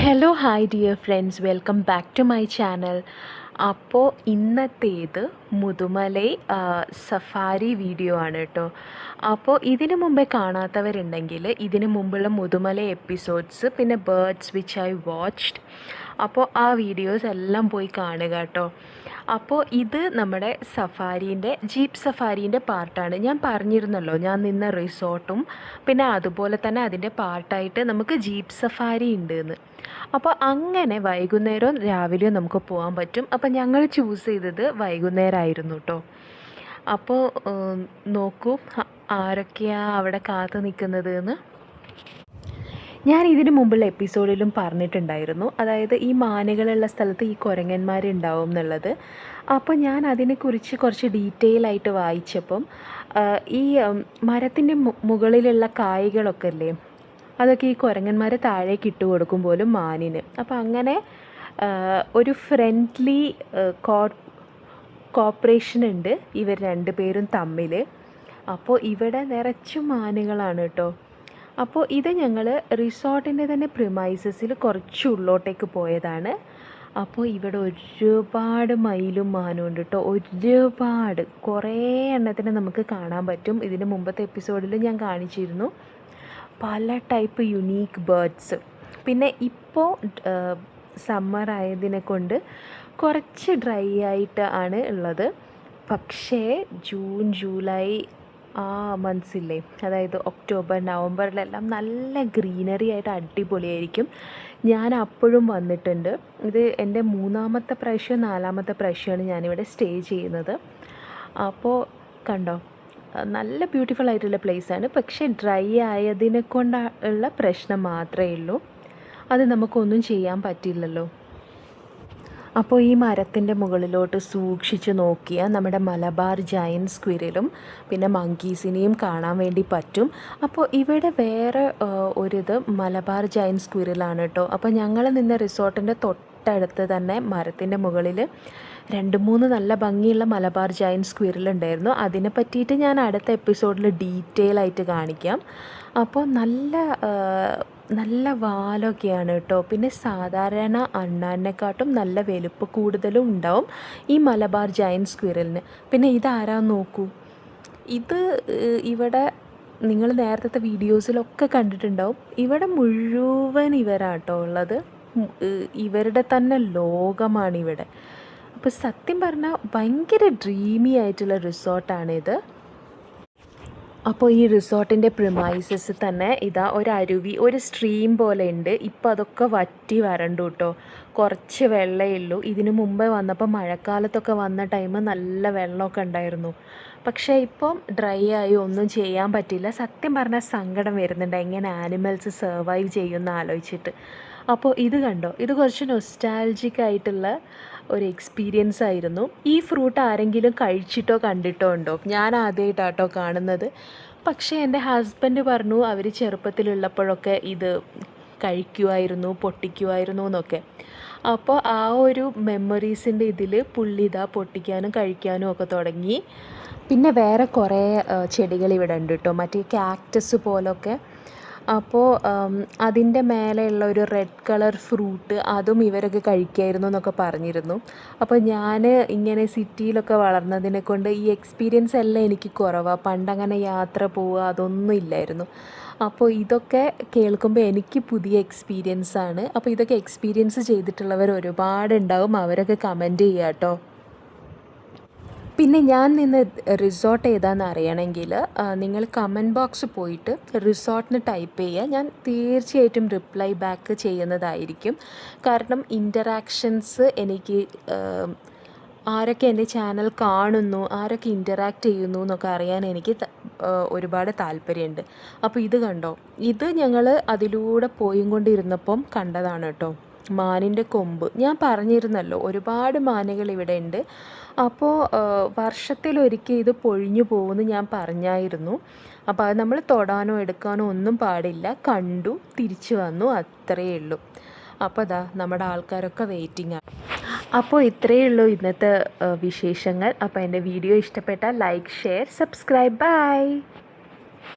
Hello hi dear friends, welcome back to my channel. അപ്പോൾ ഇന്നത്തേത് Mudumalai safari video ആണ് കേട്ടോ. അപ്പോൾ ഇതിനു മുമ്പേ കാണാത്തവരുണ്ടെങ്കിൽ ഇതിനു മുമ്പുള്ള മുതുമലൈ എപ്പിസോഡ്സ് പിന്നെ ബേർഡ്സ് വിച്ച് ഐ വാച്ച്ഡ്, അപ്പോൾ ആ വീഡിയോസ് എല്ലാം പോയി കാണുക കേട്ടോ. അപ്പോൾ ഇത് നമ്മുടെ ജീപ്പ് സഫാരീൻ്റെ പാർട്ടാണ്. ഞാൻ പറഞ്ഞിരുന്നല്ലോ, ഞാൻ നിന്ന റിസോർട്ടും പിന്നെ അതുപോലെ തന്നെ അതിൻ്റെ പാർട്ടായിട്ട് നമുക്ക് ജീപ്പ് സഫാരി ഉണ്ട് എന്ന്. അപ്പോൾ അങ്ങനെ വൈകുന്നേരവും രാവിലെയോ നമുക്ക് പോകാൻ പറ്റും. അപ്പോൾ ഞങ്ങൾ ചൂസ് ചെയ്തത് വൈകുന്നേരമായിരുന്നു കേട്ടോ. അപ്പോൾ നോക്കൂ ആരൊക്കെയാണ് അവിടെ കാത്തു നിൽക്കുന്നത് എന്ന്. ഞാൻ ഇതിനു മുമ്പുള്ള എപ്പിസോഡിലും പറഞ്ഞിട്ടുണ്ടായിരുന്നു, അതായത് ഈ മാനുകളുള്ള സ്ഥലത്ത് ഈ കുരങ്ങന്മാരുണ്ടാവും എന്നുള്ളത്. അപ്പോൾ ഞാൻ അതിനെക്കുറിച്ച് കുറച്ച് ഡീറ്റെയിൽ ആയിട്ട് വായിച്ചപ്പം ഈ മരത്തിൻ്റെ മുകളിലുള്ള കായ്കളൊക്കെ അല്ലേ, അതൊക്കെ ഈ കുരങ്ങന്മാരെ താഴേക്ക് ഇട്ട് കൊടുക്കും പോലും മാനിന്. അപ്പോൾ അങ്ങനെ ഒരു ഫ്രണ്ട്ലി കോപ്പറേഷൻ ഉണ്ട് ഇവർ രണ്ടുപേരും തമ്മിൽ. അപ്പോൾ ഇവിടെ നിറച്ചും മാനുകളാണ് കേട്ടോ. അപ്പോൾ ഇത് ഞങ്ങൾ റിസോർട്ടിൻ്റെ തന്നെ പ്രിമൈസസിൽ കുറച്ച് ഉള്ളോട്ടേക്ക് പോയതാണ്. അപ്പോൾ ഇവിടെ ഒരുപാട് മയിലും മാനും ഉണ്ട് കേട്ടോ, ഒരുപാട്, കുറേ എണ്ണത്തിന് നമുക്ക് കാണാൻ പറ്റും. ഇതിന് മുമ്പത്തെ എപ്പിസോഡിൽ ഞാൻ കാണിച്ചിരുന്നു പല ടൈപ്പ് യുണീക്ക് ബേർഡ്സ്. പിന്നെ ഇപ്പോൾ സമ്മർ ആയതിനെ കൊണ്ട് കുറച്ച് ഡ്രൈ ആയിട്ട് ആണ് ഉള്ളത്. പക്ഷേ ജൂൺ ജൂലൈ ആ മന്ത്സില്ലേ, അതായത് ഒക്ടോബർ നവംബറിലെല്ലാം നല്ല ഗ്രീനറി ആയിട്ട് അടിപൊളിയായിരിക്കും. ഞാൻ അപ്പോഴും വന്നിട്ടുണ്ട്. ഇത് എൻ്റെ 3-ാമത്തെ പ്രാവശ്യം 4-ാമത്തെ പ്രാവശ്യമാണ് ഞാനിവിടെ സ്റ്റേ ചെയ്യുന്നത്. അപ്പോൾ കണ്ടോ, നല്ല ബ്യൂട്ടിഫുൾ ആയിട്ടുള്ള പ്ലേസാണ്. പക്ഷേ ഡ്രൈ ആയതിനെ കൊണ്ടുള്ള പ്രശ്നം മാത്രമേ ഉള്ളൂ, അത് നമുക്കൊന്നും ചെയ്യാൻ പറ്റില്ലല്ലോ. അപ്പോൾ ഈ മരത്തിൻ്റെ മുകളിലോട്ട് സൂക്ഷിച്ച് നോക്കിയാൽ നമ്മുടെ മലബാർ ജയൻറ്റ് സ്ക്വിരലും പിന്നെ മങ്കീസിനെയും കാണാൻ വേണ്ടി പറ്റും. അപ്പോൾ ഇവിടെ വേറെ ഒരിത് മലബാർ ജയൻറ്റ് സ്ക്വിരലാണ് കേട്ടോ. അപ്പോൾ ഞങ്ങൾ നിന്ന റിസോർട്ടിൻ്റെ തൊട്ടടുത്ത് തന്നെ മരത്തിൻ്റെ മുകളിൽ 2-3 നല്ല ഭംഗിയുള്ള മലബാർ ജയൻറ്റ് സ്ക്വിരൽ ഉണ്ടായിരുന്നു. അതിനെ പറ്റിയിട്ട് ഞാൻ അടുത്ത എപ്പിസോഡിൽ ഡീറ്റെയിൽ ആയിട്ട് കാണിക്കാം. അപ്പോൾ നല്ല വാലൊക്കെയാണ് കേട്ടോ. പിന്നെ സാധാരണ അണ്ണാനെക്കാട്ടും നല്ല വലുപ്പം കൂടുതലും ഉണ്ടാവും ഈ മലബാർ ജയൻറ്റ് സ്ക്വിരലിന്. പിന്നെ ഇതാരാന്ന് നോക്കൂ, ഇത് ഇവിടെ നിങ്ങൾ നേരത്തെ വീഡിയോസിലൊക്കെ കണ്ടിട്ടുണ്ടാവും. ഇവിടെ മുഴുവൻ ഇവരാട്ടോ ഉള്ളത്, ഇവരുടെ തന്നെ ലോകമാണിവിടെ. അപ്പോൾ സത്യം പറഞ്ഞാൽ ഭയങ്കര ഡ്രീമി ആയിട്ടുള്ള റിസോർട്ടാണിത്. അപ്പോൾ ഈ റിസോർട്ടിൻ്റെ പ്രിമൈസസ് തന്നെ ഇതാ ഒരു അരുവി, ഒരു സ്ട്രീം പോലെ ഉണ്ട്. ഇപ്പോൾ അതൊക്കെ വറ്റി വരണ്ടു കേട്ടോ, കുറച്ച് വെള്ളമേ ഉള്ളൂ. ഇതിനു മുമ്പേ വന്നപ്പോൾ മഴക്കാലത്തൊക്കെ വന്ന ടൈം നല്ല വെള്ളമൊക്കെ ഉണ്ടായിരുന്നു. പക്ഷേ ഇപ്പം ഡ്രൈ ആയി, ഒന്നും ചെയ്യാൻ പറ്റില്ല. സത്യം പറഞ്ഞാൽ സങ്കടം വരുന്നുണ്ട് എങ്ങനെ ആനിമൽസ് സർവൈവ് ചെയ്യുമെന്ന് ആലോചിച്ചിട്ട്. അപ്പോൾ ഇത് കണ്ടോ, ഇത് കുറച്ച് നൊസ്റ്റാൾജിക് ആയിട്ടുള്ള ഒരു എക്സ്പീരിയൻസ് ആയിരുന്നു. ഈ ഫ്രൂട്ട് ആരെങ്കിലും കഴിച്ചിട്ടോ കണ്ടിട്ടോ ഉണ്ടോ? ഞാൻ ആദ്യമായിട്ടാട്ടോ കാണുന്നത്. പക്ഷേ എൻ്റെ ഹസ്ബൻഡ് പറഞ്ഞു അവർ ചെറുപ്പത്തിലുള്ളപ്പോഴൊക്കെ ഇത് കഴിക്കുമായിരുന്നു, പൊട്ടിക്കുമായിരുന്നു എന്നൊക്കെ. അപ്പോൾ ആ ഒരു മെമ്മറീസിൻ്റെ ഇതിൽ പുള്ളി ഇതാ പൊട്ടിക്കാനും കഴിക്കാനും ഒക്കെ തുടങ്ങി. പിന്നെ വേറെ കുറേ ചെടികൾ ഇവിടെ ഉണ്ട് കേട്ടോ, മറ്റേ കാക്ടസ് പോലൊക്കെ. അപ്പോൾ അതിൻ്റെ മേലെയുള്ള ഒരു റെഡ് കളർ ഫ്രൂട്ട്, അതും ഇവരൊക്കെ കഴിക്കുമായിരുന്നു എന്നൊക്കെ പറഞ്ഞിരുന്നു. അപ്പോൾ ഞാൻ ഇങ്ങനെ സിറ്റിയിലൊക്കെ വളർന്നതിനെ കൊണ്ട് ഈ എക്സ്പീരിയൻസ് എല്ലാം എനിക്ക് കുറവാണ്. പണ്ടങ്ങനെ യാത്ര പോവുക അതൊന്നും ഇല്ലായിരുന്നു. അപ്പോൾ ഇതൊക്കെ കേൾക്കുമ്പോൾ എനിക്ക് പുതിയ എക്സ്പീരിയൻസാണ്. അപ്പോൾ ഇതൊക്കെ എക്സ്പീരിയൻസ് ചെയ്തിട്ടുള്ളവർ ഒരുപാടുണ്ടാവും, അവരൊക്കെ കമൻറ്റ് ചെയ്യുക കേട്ടോ. പിന്നെ ഞാൻ നിന്ന് റിസോർട്ട് ഏതാണെന്ന് അറിയണമെങ്കിൽ നിങ്ങൾ കമൻറ്റ് ബോക്സ് പോയിട്ട് റിസോർട്ടിന് ടൈപ്പ് ചെയ്യുക. ഞാൻ തീർച്ചയായിട്ടും റിപ്ലൈ ബാക്ക് ചെയ്യുന്നതായിരിക്കും. കാരണം ഇൻറ്ററാക്ഷൻസ് എനിക്ക് ആരൊക്കെ എൻ്റെ ചാനൽ കാണുന്നു, ആരൊക്കെ ഇൻറ്ററാക്റ്റ് ചെയ്യുന്നു എന്നൊക്കെ അറിയാൻ എനിക്ക് ഒരുപാട് താല്പര്യമുണ്ട്. അപ്പോൾ ഇത് കണ്ടോ, ഇത് ഞങ്ങൾ അതിലൂടെ പോയും കൊണ്ടിരുന്നപ്പം കണ്ടതാണ് കേട്ടോ, മാനിൻ്റെ കൊമ്പ്. ഞാൻ പറഞ്ഞിരുന്നല്ലോ ഒരുപാട് മാനുകൾ ഇവിടെ ഉണ്ട്. അപ്പോൾ വർഷത്തിലൊരിക്കൽ ഇത് പൊഴിഞ്ഞു പോകുമെന്ന് ഞാൻ പറഞ്ഞായിരുന്നു. അപ്പോൾ അത് നമ്മൾ തൊടാനോ എടുക്കാനോ ഒന്നും പാടില്ല. കണ്ടു, തിരിച്ചു വന്നു, അത്രയേ ഉള്ളൂ. അപ്പോൾ അതാ നമ്മുടെ ആൾക്കാരൊക്കെ വെയിറ്റിംഗ് ആണ്. അപ്പോൾ ഇത്രയേ ഉള്ളൂ ഇന്നത്തെ വിശേഷങ്ങൾ. അപ്പോൾ എൻ്റെ വീഡിയോ ഇഷ്ടപ്പെട്ടാൽ ലൈക്ക്, ഷെയർ, സബ്സ്ക്രൈബ്. ബൈ.